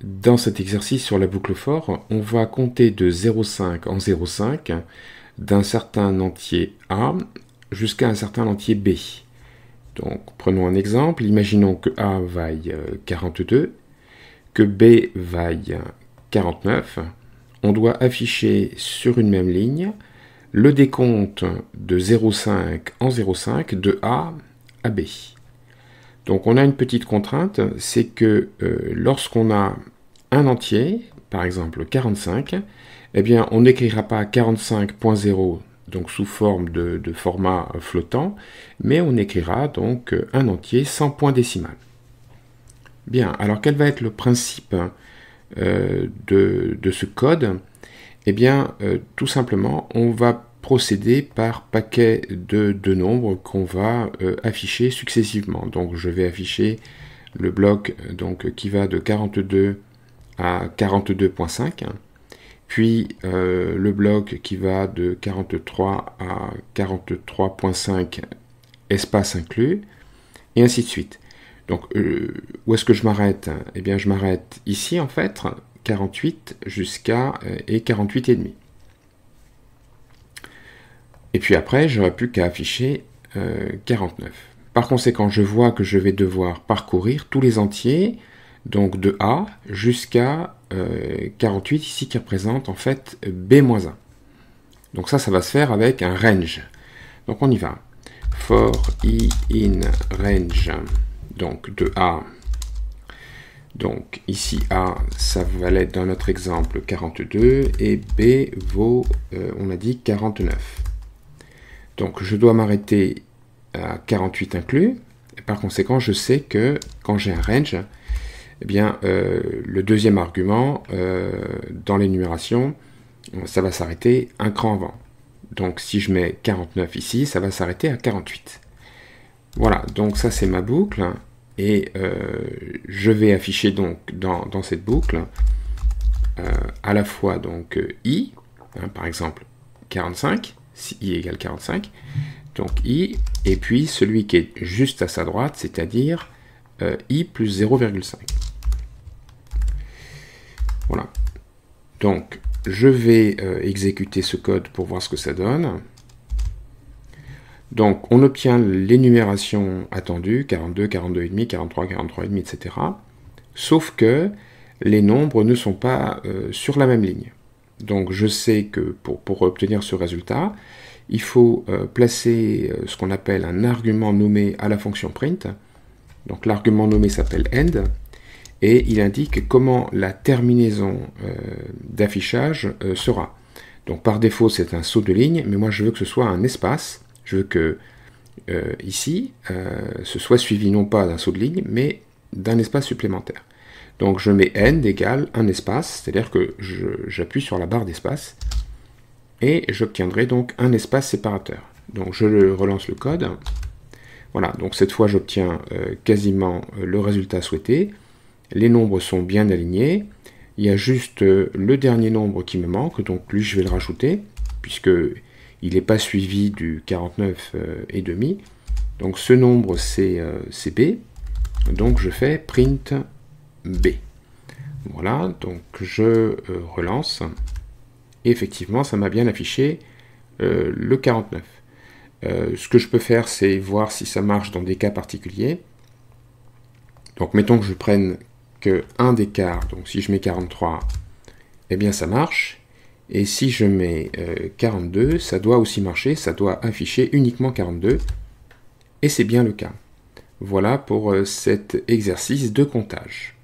dans cet exercice sur la boucle for, on va compter de 0,5 en 0,5 d'un certain entier A jusqu'à un certain entier B. Donc, prenons un exemple. Imaginons que A vaille 42, que B vaille 49. On doit afficher sur une même ligne le décompte de 0,5 en 0,5 de A à B. Donc on a une petite contrainte, c'est que lorsqu'on a un entier, par exemple 45, eh bien on n'écrira pas 45.0 donc sous forme de format flottant, mais on écrira donc un entier sans point décimal. Bien, alors quel va être le principe de ce code? Eh bien, tout simplement, on va procéder par paquet de nombres qu'on va afficher successivement. Donc je vais afficher le bloc donc, qui va de 42 à 42.5, puis le bloc qui va de 43 à 43.5 espace inclus, et ainsi de suite. Donc où est-ce que je m'arrête? Eh bien je m'arrête ici en fait, 48 jusqu'à et 48,5. Et puis après, j'aurais plus qu'à afficher 49. Par conséquent, je vois que je vais devoir parcourir tous les entiers, donc de A jusqu'à 48, ici qui représente en fait B-1. Donc ça va se faire avec un range. Donc on y va. For I in range, donc de A. Donc ici A, ça valait dans notre exemple 42, et B vaut, on a dit 49. Donc je dois m'arrêter à 48 inclus, et par conséquent je sais que quand j'ai un range, eh bien, le deuxième argument dans l'énumération, ça va s'arrêter un cran avant. Donc si je mets 49 ici, ça va s'arrêter à 48. Voilà, donc ça c'est ma boucle, et je vais afficher donc dans cette boucle à la fois donc I, par exemple 45, si I égale 45, donc I, et puis celui qui est juste à sa droite, c'est-à-dire I plus 0,5. Voilà. Donc, je vais exécuter ce code pour voir ce que ça donne. Donc, on obtient l'énumération attendue, 42, 42,5, 43, 43,5, etc. Sauf que les nombres ne sont pas sur la même ligne. Donc je sais que pour obtenir ce résultat, il faut placer ce qu'on appelle un argument nommé à la fonction print. Donc l'argument nommé s'appelle end, et il indique comment la terminaison d'affichage sera. Donc par défaut c'est un saut de ligne, mais moi je veux que ce soit un espace. Je veux que ici, ce soit suivi non pas d'un saut de ligne, mais d'un espace supplémentaire. Donc je mets end égale un espace, c'est-à-dire que j'appuie sur la barre d'espace, et j'obtiendrai donc un espace séparateur. Donc je relance le code. Voilà, donc cette fois j'obtiens quasiment le résultat souhaité. Les nombres sont bien alignés. Il y a juste le dernier nombre qui me manque, donc lui je vais le rajouter, puisque il n'est pas suivi du 49,5. Donc ce nombre c'est B. Donc je fais print B. Voilà, donc je relance. Et effectivement, ça m'a bien affiché le 49. Ce que je peux faire, c'est voir si ça marche dans des cas particuliers. Donc mettons que je prenne que un des quarts, donc si je mets 43, eh bien ça marche. Et si je mets 42, ça doit aussi marcher, ça doit afficher uniquement 42. Et c'est bien le cas. Voilà pour cet exercice de comptage.